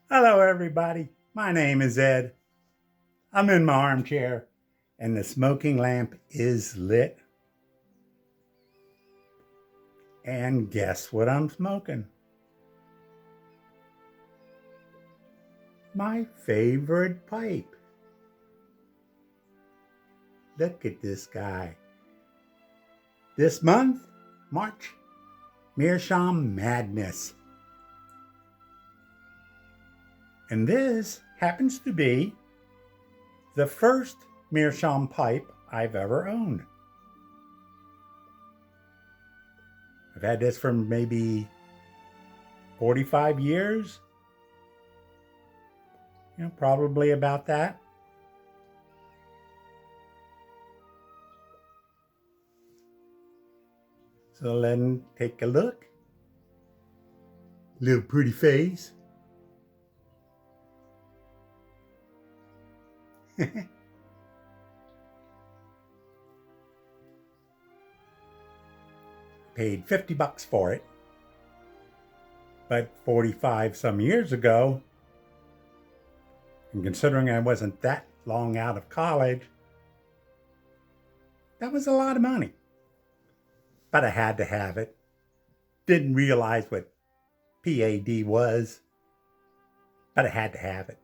Hello, everybody. My name is Ed. I'm in my armchair, and the smoking lamp is lit. And guess what I'm smoking? My favorite pipe. Look at this guy. This month, March, Meerschaum Madness. And this happens to be the first Meerschaum pipe I've ever owned. I've had this for maybe 45 years. Probably about that. So then take a look. Little pretty face. Paid $50 for it. But 45 some years ago, and considering I wasn't that long out of college, that was a lot of money. But I had to have it. Didn't realize what PAD was, but I had to have it.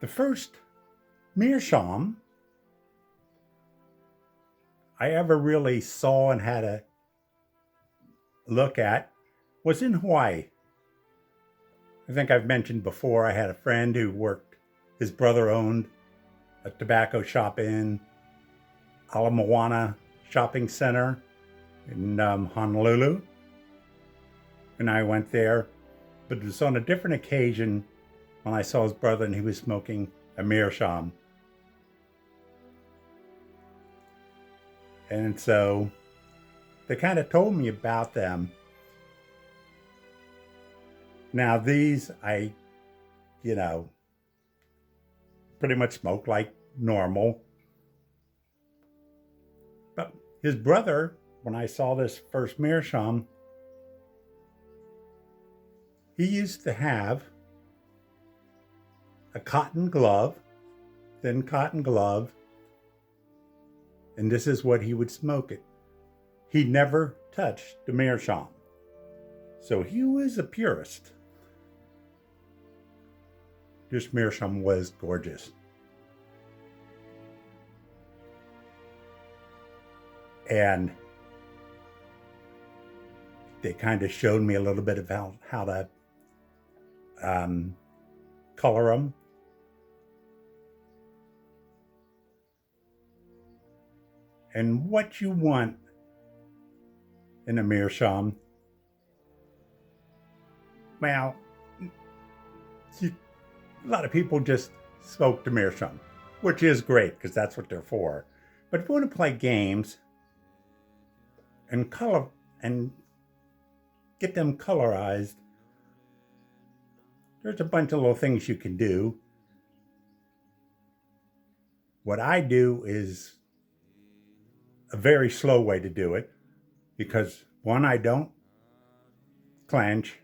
The first Meerschaum I ever really saw and had a look at was in Hawaii. I think I've mentioned before, I had a friend who worked, his brother owned a tobacco shop in Ala Moana Shopping Center in Honolulu. And I went there, but it was on a different occasion when I saw his brother and he was smoking a Meerschaum. And so they kind of told me about them. Now these I, pretty much smoke like normal. But his brother, when I saw this first Meerschaum, he used to have a cotton glove, thin cotton glove, and this is what he would smoke it. He never touched the Meerschaum. So he was a purist. This Meerschaum was gorgeous. And they kind of showed me a little bit about how to color them. And what you want in a Meerschaum, well, a lot of people just smoke the Meerschaum, which is great because that's what they're for. But if you want to play games and color and get them colorized, there's a bunch of little things you can do. What I do is a very slow way to do it because, one, I don't clench.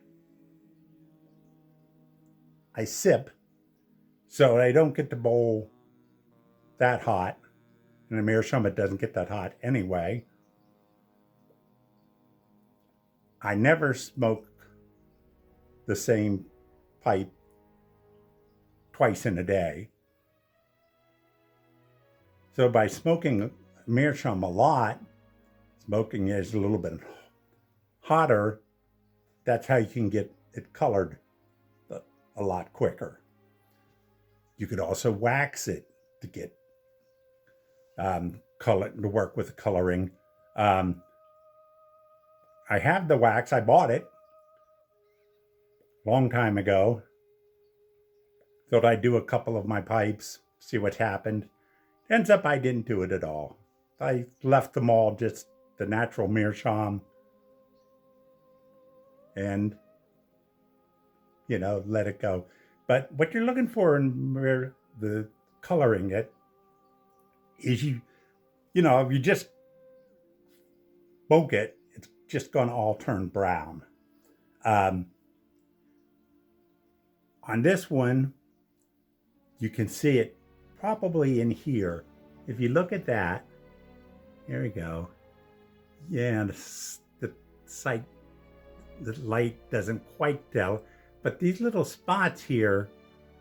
I sip so I don't get the bowl that hot. In a Meerschaum, it doesn't get that hot anyway. I never smoke the same pipe twice in a day. So by smoking Meerschaum a lot, smoking is a little bit hotter, that's how you can get it colored a lot quicker. You could also wax it to get color, to work with the coloring. I have the wax, I bought it a long time ago. Thought I'd do a couple of my pipes, see what happened. Ends up I didn't do it at all. I left them all just the natural Meerschaum and, let it go. But what you're looking for in the coloring it is you just smoke it, it's just going to all turn brown. Um, on this one, you can see it probably in here. If you look at that, here we go. Yeah, the sight, the light doesn't quite tell, but these little spots here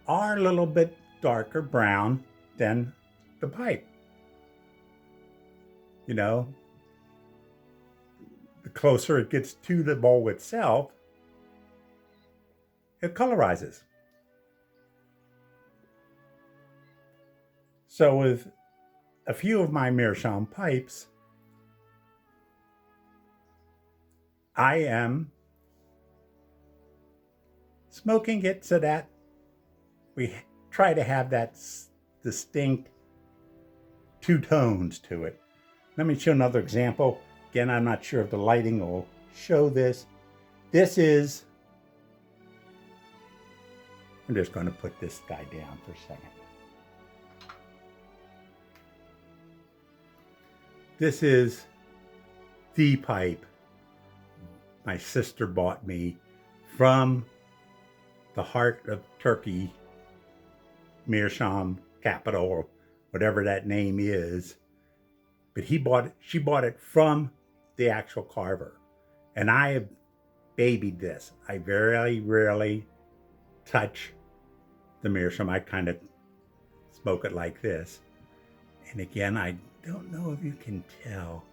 are a little bit darker brown than the pipe. You know, the closer it gets to the bowl itself, it colorizes. So with a few of my Meerschaum pipes, I am smoking it so that we try to have that distinct two tones to it. Let me show another example. Again, I'm not sure if the lighting will show this. This is, I'm just going to put this guy down for a second. This is the pipe my sister bought me from the heart of Turkey, Meerschaum capital, or whatever that name is. But she bought it from the actual carver. And I have babied this. I very rarely touch the Meerschaum. I kind of smoke it like this. And again, I don't know if you can tell.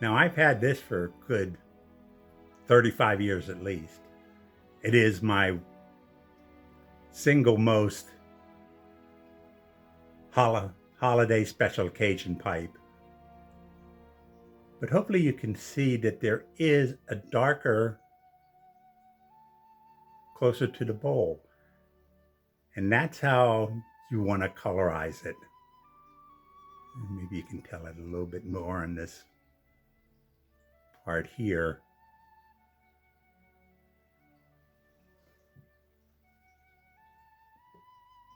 Now, I've had this for a good 35 years at least. It is my single most holiday special occasion pipe. But hopefully you can see that there is a darker closer to the bowl. And that's how you want to colorize it. Maybe you can tell it a little bit more on this part here.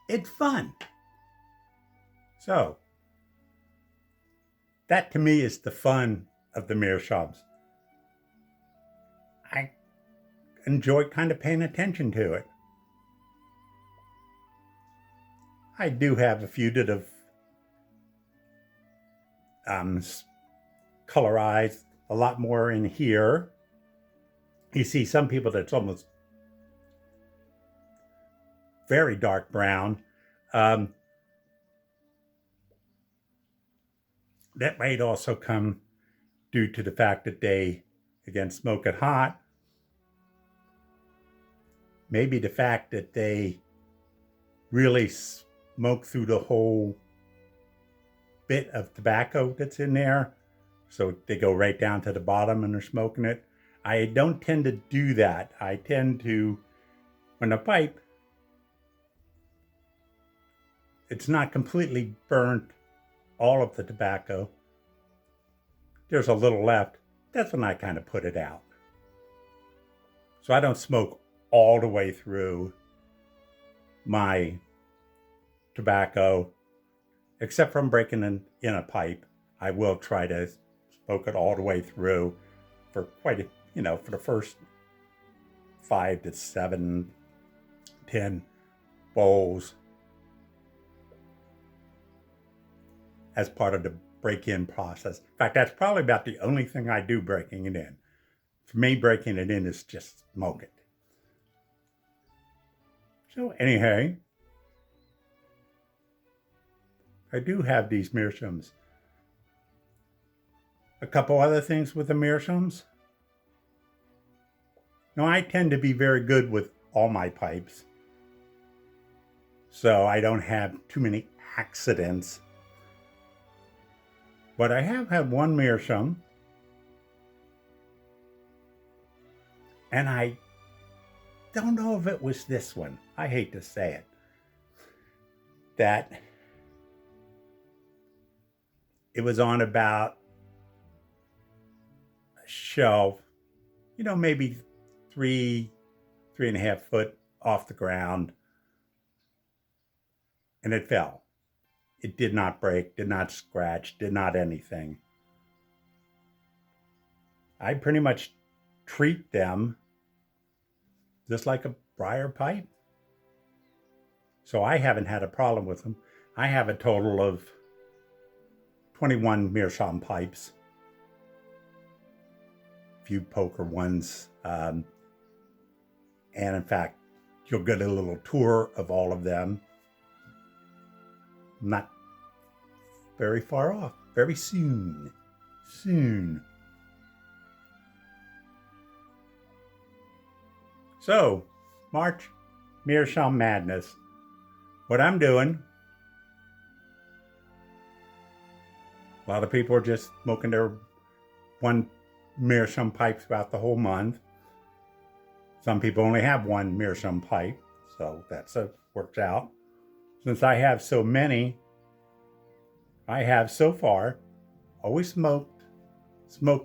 It's fun. So, that to me is the fun of the Meerschaums. I enjoy kind of paying attention to it. I do have a few that have colorized a lot more in here. You see some people that's almost very dark brown. That might also come due to the fact that they, again, smoke it hot. Maybe the fact that they really smoke through the whole bit of tobacco that's in there. So they go right down to the bottom and they're smoking it. I don't tend to do that. I tend to, when the pipe, it's not completely burnt, all of the tobacco, there's a little left, that's when I kind of put it out. So I don't smoke all the way through my tobacco, except from breaking in a pipe. I will try to smoke it all the way through for quite a, for the first 5 to 7, 10 bowls as part of the break-in process. In fact, that's probably about the only thing I do breaking it in. For me, breaking it in is just smoke it. So anyhow, I do have these Meerschaums. A couple other things with the Meerschaums. Now, I tend to be very good with all my pipes, so I don't have too many accidents. But I have had one Meerschaum, and I don't know if it was this one. I hate to say it. That it was on about a shelf, maybe 3.5 foot off the ground, and it fell. It did not break, did not scratch, did not anything. I pretty much treat them just like a briar pipe. So I haven't had a problem with them. I have a total of 21 Meerschaum pipes, a few poker ones. And in fact, you'll get a little tour of all of them. Not very far off, very soon. Soon. So, March, Meerschaum Madness. What I'm doing, a lot of people are just smoking their one Meerschaum pipe throughout the whole month. Some people only have one Meerschaum pipe, so that's works out. Since I have so many, I have so far always smoked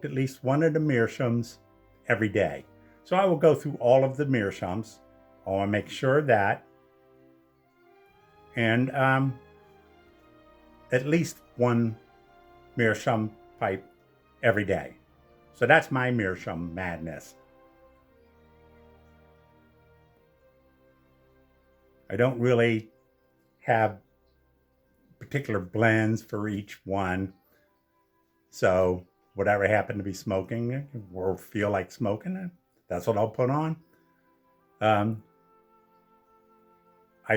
at least one of the Meerschaums every day. So I will go through all of the Meerschaums. I want to make sure of that. And at least one Meerschaum pipe every day. So that's my Meerschaum madness. I don't really have particular blends for each one. So whatever I happen to be smoking or feel like smoking, that's what I'll put on. I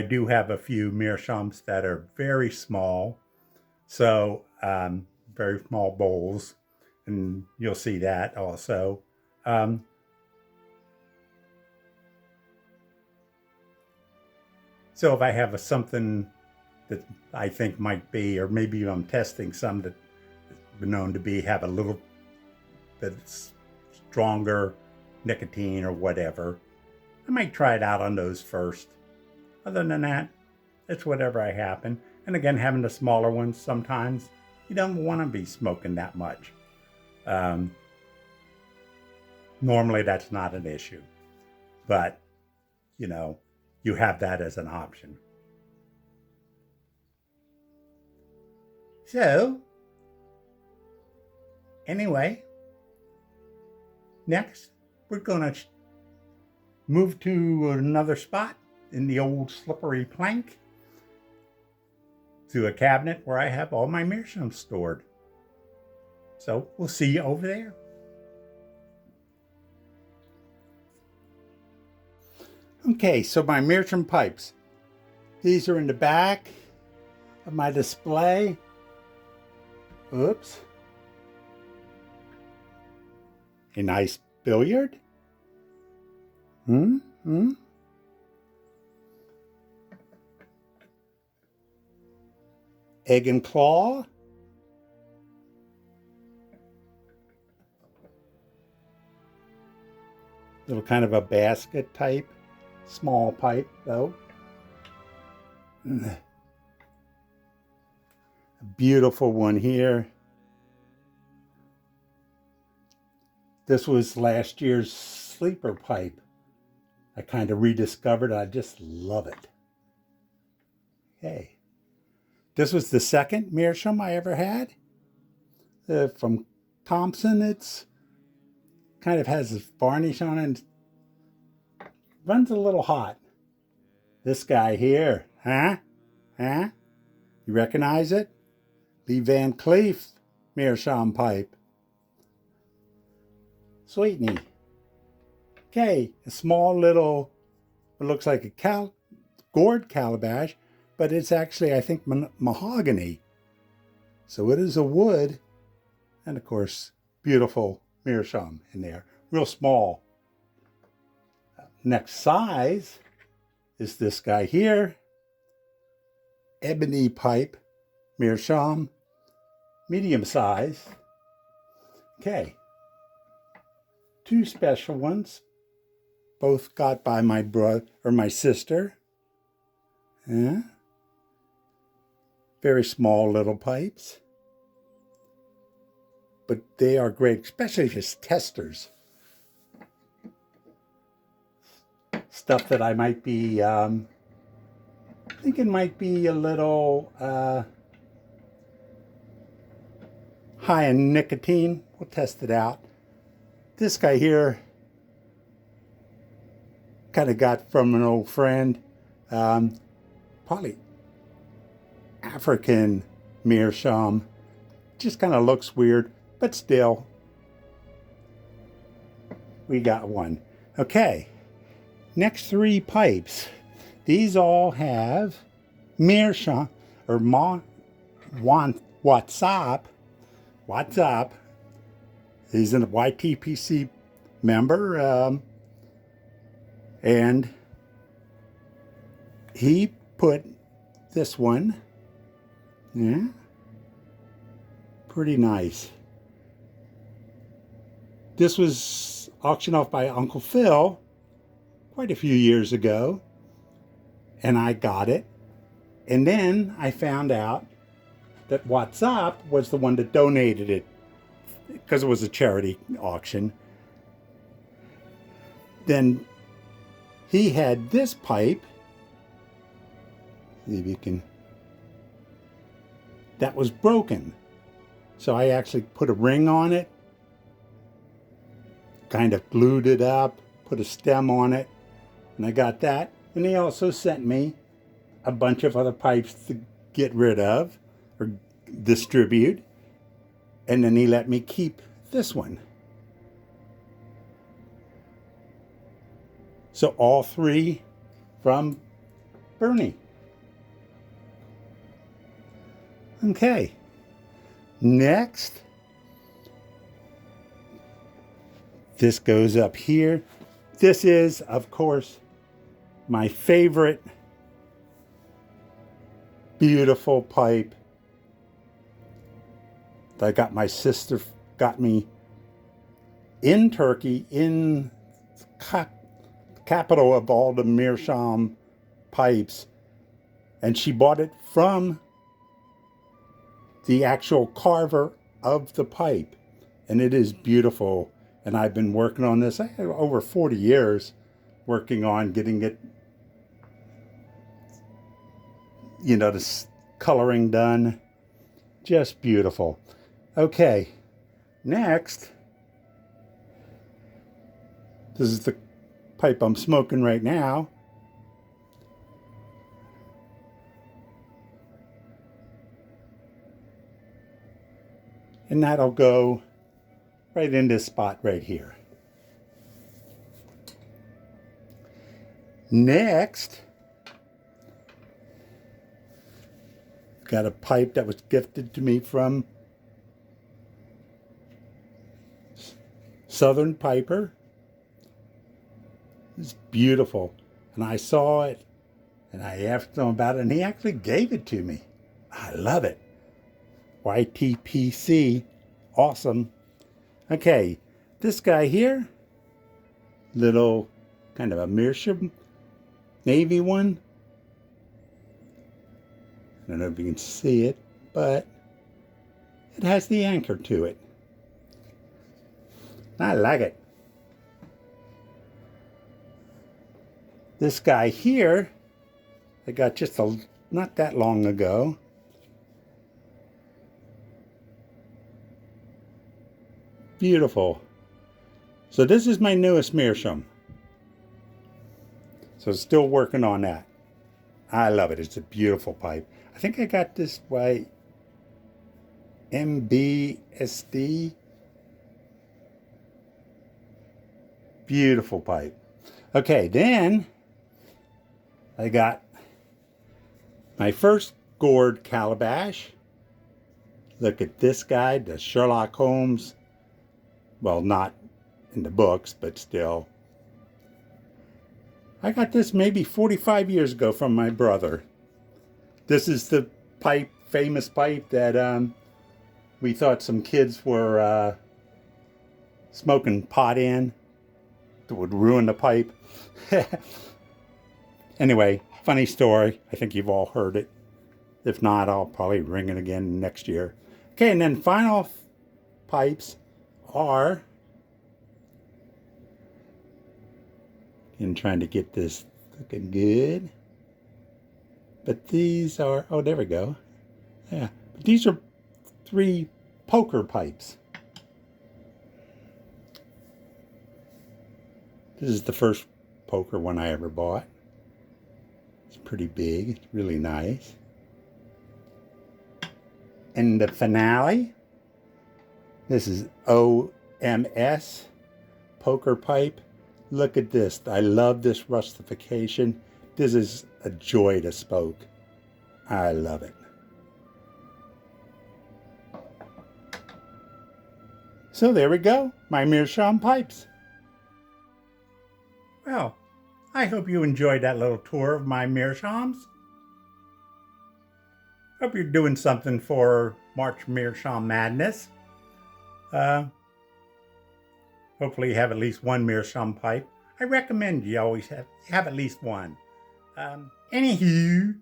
do have a few Meerschaums that are very small. So very small bowls, and you'll see that also. So if I have something that I think might be, or maybe I'm testing some that been known to have a little bit stronger nicotine or whatever, I might try it out on those first. Other than that, it's whatever I happen. And again, having the smaller ones, sometimes you don't want to be smoking that much. Normally that's not an issue, but you have that as an option. So, anyway, next we're going to move to another spot in the old slippery plank, to a cabinet where I have all my Meerschaums stored. So we'll see you over there. Okay, so my Meerschaum pipes. These are in the back of my display. Oops. A nice billiard. Egg and claw. Little kind of a basket type. Small pipe though. A beautiful one here. This was last year's sleeper pipe. I kind of rediscovered it. I just love it. Okay. This was the second Meerschaum I ever had. From Thompson. It's kind of has this varnish on it and runs a little hot. This guy here, huh? You recognize it? Lee Van Cleef Meerschaum pipe. Sweetney. Okay, a small little, it looks like a gourd calabash, but it's actually, I think, mahogany. So it is a wood, and of course, beautiful Meerschaum in there. Real small. Next size is this guy here. Ebony pipe, Meerschaum, medium size. Okay. Two special ones, both got by my brother or my sister. Yeah. Very small little pipes. But they are great, especially as testers. Stuff that I might be thinking might be a little high in nicotine. We'll test it out. This guy here kind of got from an old friend, probably African Meerschaum. Just kind of looks weird, but still, we got one. Okay, next three pipes. These all have Meerschaum or What's Up. He's a YTPC member, and he put this one, yeah, pretty nice. This was auctioned off by Uncle Phil quite a few years ago, and I got it. And then I found out that What's Up was the one that donated it because it was a charity auction. Then he had this pipe. See if you can. That was broken. So I actually put a ring on it, kind of glued it up, put a stem on it, and I got that. And he also sent me a bunch of other pipes to get rid of or distribute. And then he let me keep this one. So all three from Bernie. Okay. Next, this goes up here. This is, of course, my favorite beautiful pipe that my sister got me in Turkey, in capital of all the Meerschaum pipes, and she bought it from the actual carver of the pipe, and it is beautiful. And I've been working on this over 40 years, working on getting it, this coloring done. Just beautiful. Okay, next, this is the pipe I'm smoking right now. And that'll go right in this spot right here. Next, got a pipe that was gifted to me from Southern Piper. It's beautiful. And I saw it and I asked him about it and he actually gave it to me. I love it. YTPC, awesome. Okay, this guy here, little kind of a Meerschaum navy one. I don't know if you can see it, but it has the anchor to it. I like it. This guy here, I got just not that long ago. Beautiful. So this is my newest Meerschaum. So still working on that. I love it. It's a beautiful pipe. I think I got this by MBSD. Beautiful pipe. Okay, then I got my first gourd calabash. Look at this guy, the Sherlock Holmes. Well, not in the books, but still. I got this maybe 45 years ago from my brother. This is the pipe, famous pipe that we thought some kids were smoking pot in. That would ruin the pipe. Anyway, funny story. I think you've all heard it. If not, I'll probably ring it again next year. Okay, and then final pipes are, and trying to get this looking good, but these are, oh, there we go. Yeah, but these are three poker pipes. This is the first poker one I ever bought. It's pretty big, it's really nice. And the finale, this is OMS poker pipe. Look at this. I love this rustification. This is a joy to smoke. I love it. So there we go, my Meerschaum pipes. Well, I hope you enjoyed that little tour of my Meerschaums. Hope you're doing something for March Meerschaum Madness. Hopefully you have at least one Meerschaum pipe. I recommend you always have at least one. Anywho,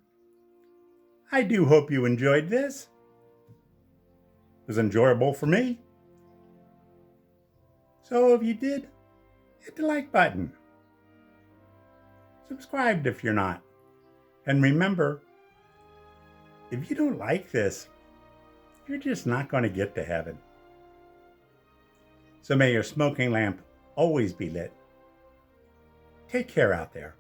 I do hope you enjoyed this. It was enjoyable for me. So if you did, hit the like button. Subscribe if you're not. And remember, if you don't like this, you're just not going to get to heaven. So may your smoking lamp always be lit. Take care out there.